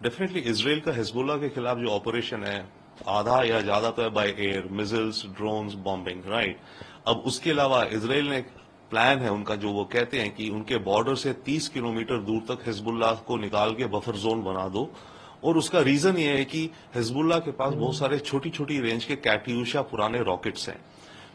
Definitely Israel का Hezbollah के खिलाफ जो ऑपरेशन है, आधा या ज्यादा तो है by air, missiles, drones, bombing, right. अब उसके अलावा इसराइल ने प्लान है उनका, जो वो कहते हैं कि उनके बॉर्डर से 30 किलोमीटर दूर तक हिजबुल्लाह को निकाल के बफर जोन बना दो। और उसका रीजन ये है कि हिजबुल्लाह के पास बहुत सारे छोटी छोटी रेंज के कैट्यूशा पुराने रॉकेट्स हैं।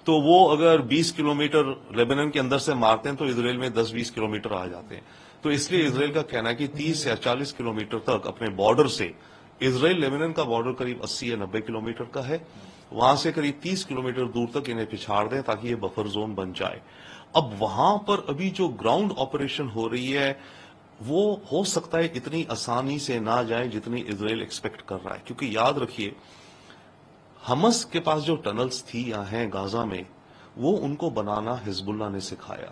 तो वो अगर 20 किलोमीटर लेबनान के अंदर से मारते हैं तो इसराइल में 10-20 किलोमीटर आ जाते हैं। तो इसलिए इसराइल का कहना है कि 30 या 40 किलोमीटर तक अपने बॉर्डर से, इसराइल लेबनान का बॉर्डर करीब 80 या 90 किलोमीटर का है, वहां से करीब 30 किलोमीटर दूर तक इन्हें पिछाड़ दें ताकि ये बफर जोन बन जाए। अब वहां पर अभी जो ग्राउंड ऑपरेशन हो रही है वो हो सकता है इतनी आसानी से ना जाए जितनी इसराइल एक्सपेक्ट कर रहा है, क्योंकि याद रखिए हमस के पास जो टनल्स थी या हैं गाजा में, वो उनको बनाना हिजबुल्लाह ने सिखाया।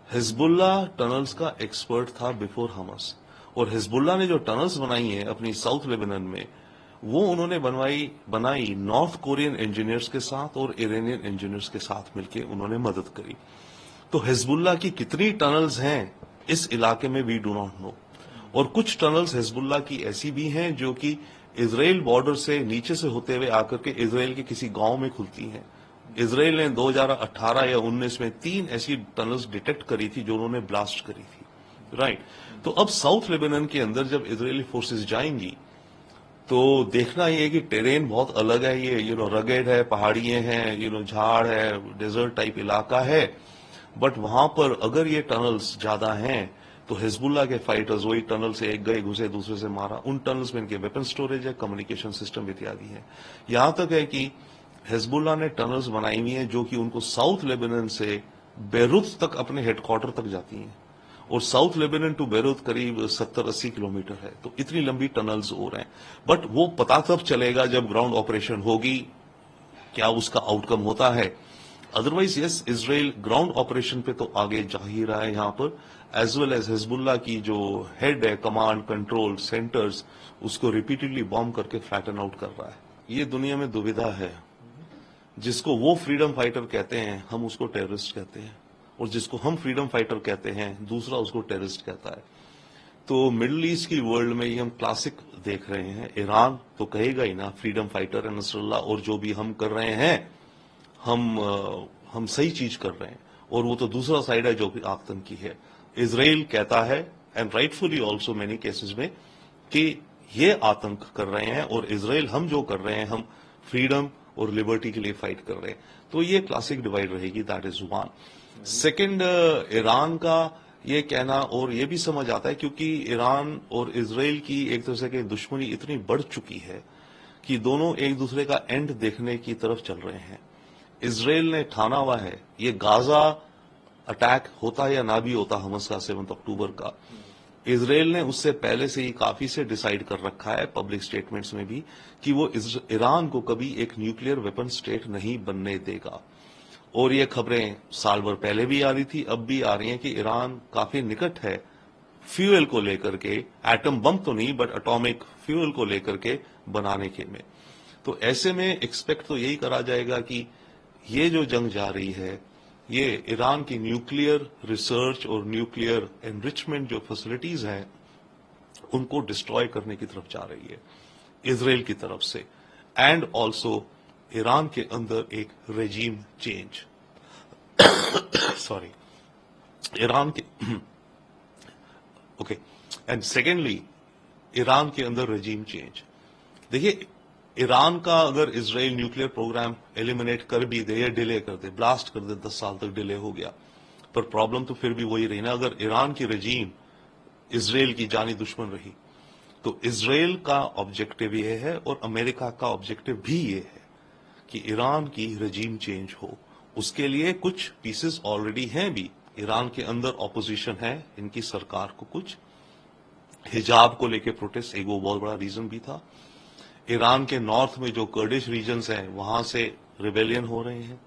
हिजबुल्लाह टनल्स का एक्सपर्ट था बिफोर हमस। और हिजबुल्लाह ने जो टनल्स बनाई हैं अपनी साउथ लेबनान में, वो उन्होंने बनाई नॉर्थ कोरियन इंजीनियर्स के साथ और इरानियन इंजीनियर्स के साथ मिलकर उन्होंने मदद करी। तो हिजबुल्लाह की कितनी टनल्स हैं इस इलाके में वी डू नॉट नो। और कुछ टनल्स हिजबुल्लाह की ऐसी भी हैं जो कि इसराइल बॉर्डर से नीचे से होते हुए आकर के इसराइल के किसी गांव में खुलती हैं। इसराइल ने 2018 या 19 में 3 ऐसी टनल्स डिटेक्ट करी थी जो उन्होंने ब्लास्ट करी थी, राइट। तो अब साउथ लेबनान के अंदर जब इजरायली फोर्सेस जाएंगी तो देखना ये है कि टेरेन बहुत अलग है, ये रगेड है, पहाड़ियां हैं, झाड़ है, डेजर्ट टाइप इलाका है। बट वहां पर अगर ये टनल्स ज्यादा हैं तो हिजबुल्लाह के फाइटर्स वही टनल से एक गए घुसे दूसरे से मारा। उन टनल्स में इनके वेपन स्टोरेज है, कम्युनिकेशन सिस्टम इत्यादि है। यहां तक है कि हिजबुल्लाह ने टनल्स बनाई हुई हैं जो कि उनको साउथ लेबनान से बेरूत तक अपने हेडक्वार्टर तक जाती हैं। और साउथ लेबनान टू बेरूत करीब 70-80 किलोमीटर है। तो इतनी लंबी टनल्स हो रहे हैं। बट वो पता तब चलेगा जब ग्राउंड ऑपरेशन होगी, क्या उसका आउटकम होता है। Otherwise yes, Israel ground operation पे तो आगे जा ही रहा है यहां पर, एज वेल एज हिजबुल्लाह की जो हेड है, कमांड कंट्रोल सेंटर्स, उसको रिपीटेडली बॉम्ब करके फ्लैटन आउट कर रहा है। ये दुनिया में दुविधा है। जिसको वो फ्रीडम फाइटर कहते हैं हम उसको टेररिस्ट कहते हैं, और जिसको हम फ्रीडम फाइटर कहते हैं दूसरा उसको टेररिस्ट कहता है। तो मिडिल ईस्ट की वर्ल्ड में ये हम क्लासिक देख रहे हैं। ईरान तो कहेगा ही ना फ्रीडम फाइटर है नसरुल्लाह, और जो भी हम कर रहे हैं हम सही चीज कर रहे हैं। और वो तो दूसरा साइड है जो कि आतंकी है। इसराइल कहता है, and rightfully also many cases में, कि ये आतंक कर रहे हैं और इसराइल हम जो कर रहे हैं हम फ्रीडम और लिबर्टी के लिए फाइट कर रहे हैं। तो ये क्लासिक डिवाइड रहेगी, that is one. Second, Iran का ये कहना और ये भी समझ आता है क्योंकि ईरान और इसराइल की एक दूसरे की दुश्मनी इतनी बढ़ चुकी है कि दोनों एक दूसरे का एंड देखने की तरफ चल रहे हैं। इसराइल ने ठाना हुआ है ये गाजा अटैक होता या ना भी होता हमस का 7 अक्टूबर का, इसराइल ने उससे पहले से ही काफी से डिसाइड कर रखा है पब्लिक स्टेटमेंट्स में भी कि वो ईरान को कभी एक न्यूक्लियर वेपन स्टेट नहीं बनने देगा। और ये खबरें साल भर पहले भी आ रही थी, अब भी आ रही हैं कि ईरान काफी निकट है फ्यूल को लेकर के, एटम बम तो नहीं बट एटॉमिक फ्यूल को लेकर के बनाने के में। तो ऐसे में एक्सपेक्ट तो यही करा जाएगा कि ये जो जंग जा रही है ये ईरान की न्यूक्लियर रिसर्च और न्यूक्लियर एनरिचमेंट जो फैसिलिटीज हैं उनको डिस्ट्रॉय करने की तरफ जा रही है इसराइल की तरफ से। एंड ऑल्सो ईरान के अंदर एक रेजीम चेंज सॉरी ईरान के ओके एंड सेकेंडली ईरान के अंदर रेजीम चेंज। देखिए, ईरान का अगर इसराइल न्यूक्लियर प्रोग्राम एलिमिनेट कर भी दे या डिले कर दे, ब्लास्ट कर दे, 10 साल तक डिले हो गया, पर प्रॉब्लम तो फिर भी वही रही ना। अगर ईरान की रेजीम इसराइल की जानी दुश्मन रही तो इसराइल का ऑब्जेक्टिव ये है और अमेरिका का ऑब्जेक्टिव भी ये है कि ईरान की रेजीम चेंज हो। उसके लिए कुछ पीसेस ऑलरेडी हैं भी। ईरान के अंदर ऑपोजिशन है इनकी सरकार को, कुछ हिजाब को लेकर प्रोटेस्ट एक वो बहुत बड़ा रीजन भी था। ईरान के नॉर्थ में जो कर्डिश रीजन्स हैं वहां से रिबेलियन हो रहे हैं।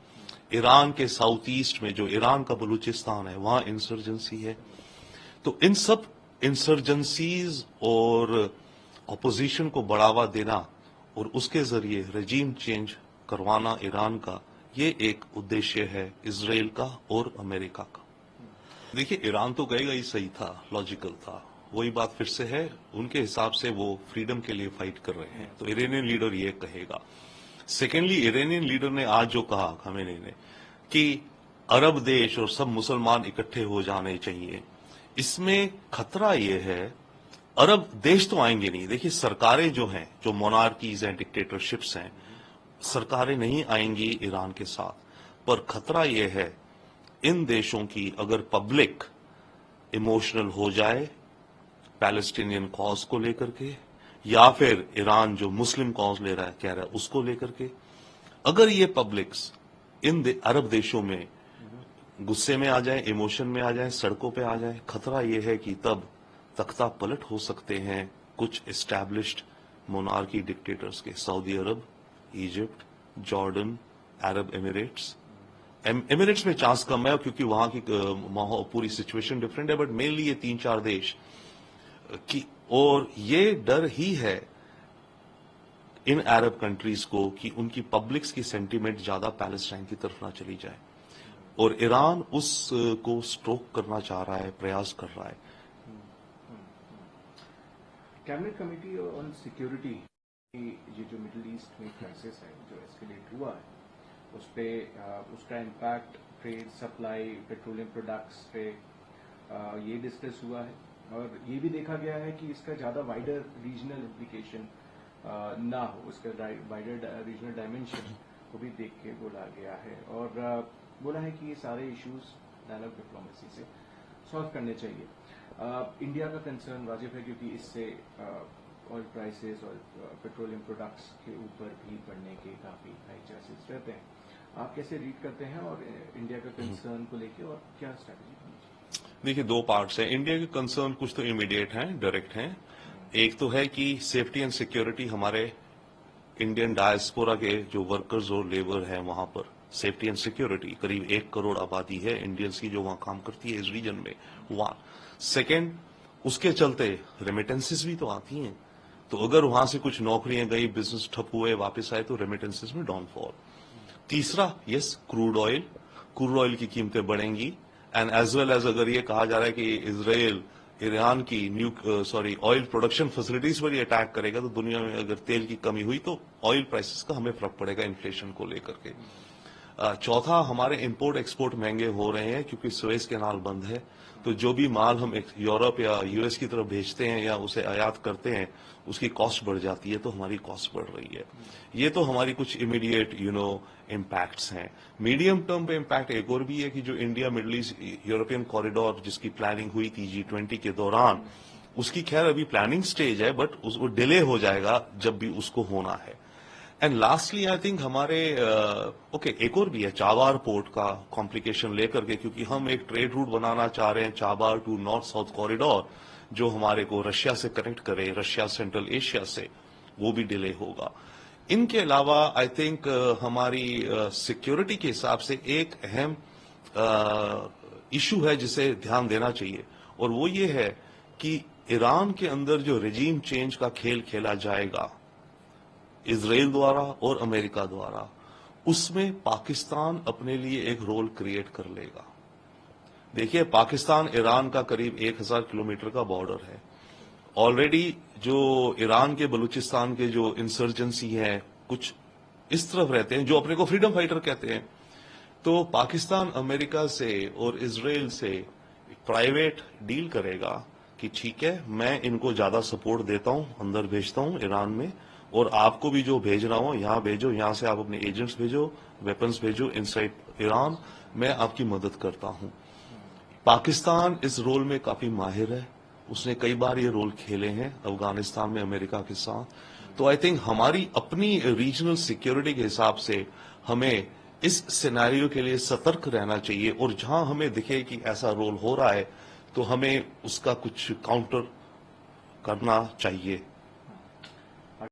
ईरान के साउथ ईस्ट में जो ईरान का बलूचिस्तान है वहां इंसर्जेंसी है। तो इन सब इंसर्जेंसीज और ऑपोजिशन को बढ़ावा देना और उसके जरिए रेजीम चेंज करवाना ईरान का, ये एक उद्देश्य है इसराइल का और अमेरिका का। देखिए, ईरान तो कहेगा ही सही था, लॉजिकल था, वही बात फिर से है, उनके हिसाब से वो फ्रीडम के लिए फाइट कर रहे हैं, तो इरानियन लीडर ये कहेगा। सेकेंडली, इरानियन लीडर ने आज जो कहा खामेनी ने कि अरब देश और सब मुसलमान इकट्ठे हो जाने चाहिए, इसमें खतरा ये है, अरब देश तो आएंगे नहीं। देखिए सरकारें जो हैं, जो मोनार्कीज हैं, डिक्टेटरशिप्स हैं, सरकारें नहीं आएंगी ईरान के साथ, पर खतरा यह है इन देशों की अगर पब्लिक इमोशनल हो जाए पैलेस्टीनियन कॉज को लेकर के, या फिर ईरान जो मुस्लिम कॉज ले रहा है कह रहा है उसको लेकर के, अगर ये पब्लिक्स इन अरब देशों में गुस्से में आ जाए, इमोशन में आ जाए, सड़कों पे आ जाए, खतरा यह है कि तब तख्ता पलट हो सकते हैं कुछ एस्टैब्लिश्ड मोनार्की डिक्टेटर्स के, Saudi Arab, Egypt, Jordan, Arab Emirates. Emirates में चांस कम है क्योंकि वहां की पूरी सिचुएशन डिफरेंट है, बट मेनली ये 3-4 देश की, और ये डर ही है इन अरब कंट्रीज को कि उनकी पब्लिक्स की सेंटीमेंट ज्यादा पैलेस्टाइन की तरफ ना चली जाए, और ईरान उस को स्ट्रोक करना चाह रहा है, प्रयास कर रहा है। कैबिनेट कमेटी ऑन सिक्योरिटी, ये जो मिडिल ईस्ट में क्राइसिस है जो एस्केलेट हुआ है, उस पे उसका impact trade, supply, petroleum products पे ये डिस्कस हुआ है, और ये भी देखा गया है कि इसका ज्यादा वाइडर रीजनल इम्प्लीकेशन ना हो, उसका वाइडर रीजनल डायमेंशन को भी देख के बोला गया है, और बोला है कि ये सारे इश्यूज डायलॉग डिप्लोमेसी से सॉल्व करने चाहिए। इंडिया का कंसर्न वाजिब है क्योंकि इससे ऑयल प्राइसेस और पेट्रोलियम प्रोडक्ट्स के ऊपर भी बढ़ने के काफी हाई चांसेस रहते हैं। आप कैसे रीड करते हैं, और इंडिया का कंसर्न को लेके और क्या स्ट्रैटेजी होनी चाहिए? देखिए दो पार्ट्स हैं इंडिया के कंसर्न, कुछ तो इमीडिएट हैं, डायरेक्ट हैं। एक तो है कि सेफ्टी एंड सिक्योरिटी, हमारे इंडियन डायस्पोरा के जो वर्कर्स और लेबर है वहां पर सेफ्टी एंड सिक्योरिटी, करीब 1 करोड़ आबादी है इंडियंस की जो वहां काम करती है इस रीजन में, वहां। सेकेंड, उसके चलते रेमिटेंसेस भी तो आती हैं, तो अगर वहां से कुछ नौकरियां गई, बिजनेस ठप हुए, वापस आए, तो रेमिटेंसेस में डाउनफॉल। तीसरा, यस, क्रूड ऑयल की कीमतें बढ़ेंगी, एंड एज वेल एज अगर ये कहा जा रहा है कि इजराइल ईरान की ऑयल प्रोडक्शन फैसिलिटीज पर ही अटैक करेगा, तो दुनिया में अगर तेल की कमी हुई तो ऑयल प्राइसेस का हमें फर्क पड़ेगा इन्फ्लेशन को लेकर के। चौथा, हमारे इंपोर्ट एक्सपोर्ट महंगे हो रहे हैं क्योंकि सुएज कैनाल बंद है, तो जो भी माल हम यूरोप या यूएस की तरफ भेजते हैं या उसे आयात करते हैं, उसकी कॉस्ट बढ़ जाती है, तो हमारी कॉस्ट बढ़ रही है। ये तो हमारी कुछ इमीडिएट इम्पैक्ट्स हैं। मीडियम टर्म पे इम्पैक्ट एक और भी है कि जो India middle east European corridor जिसकी प्लानिंग हुई थी G20 के दौरान, उसकी खैर अभी प्लानिंग स्टेज है, बट वो डिले हो जाएगा जब भी उसको होना है। एंड लास्टली आई थिंक हमारे एक और भी है, चाबार पोर्ट का कॉम्प्लिकेशन लेकर के, क्योंकि हम एक ट्रेड रूट बनाना चाह रहे हैं, Chabahar to north south corridor, जो हमारे को रशिया से कनेक्ट करे, रशिया सेंट्रल एशिया से, वो भी डिले होगा। इनके अलावा आई थिंक हमारी सिक्योरिटी के हिसाब से एक अहम इशू है जिसे ध्यान देना चाहिए, और वो ये है कि ईरान के अंदर जो रेजीम चेंज का खेल खेला जाएगा इजराइल द्वारा और अमेरिका द्वारा, उसमें पाकिस्तान अपने लिए एक रोल क्रिएट कर लेगा। देखिए, पाकिस्तान ईरान का करीब 1000 किलोमीटर का बॉर्डर है। ऑलरेडी जो ईरान के बलूचिस्तान के जो इंसर्जेंसी है, कुछ इस तरफ रहते हैं जो अपने को फ्रीडम फाइटर कहते हैं, तो पाकिस्तान अमेरिका से और इजराइल से प्राइवेट डील करेगा कि ठीक है, मैं इनको ज्यादा सपोर्ट देता हूं, अंदर भेजता हूं ईरान में, और आपको भी जो भेज रहा हूं यहां भेजो, यहां से आप अपने एजेंट्स भेजो, वेपन्स भेजो इनसाइड ईरान, मैं आपकी मदद करता हूं। पाकिस्तान इस रोल में काफी माहिर है, उसने कई बार ये रोल खेले हैं अफगानिस्तान में अमेरिका के साथ। तो आई थिंक हमारी अपनी रीजनल सिक्योरिटी के हिसाब से हमें इस सिनेरियो के लिए सतर्क रहना चाहिए, और जहां हमें दिखे कि ऐसा रोल हो रहा है तो हमें उसका कुछ काउंटर करना चाहिए।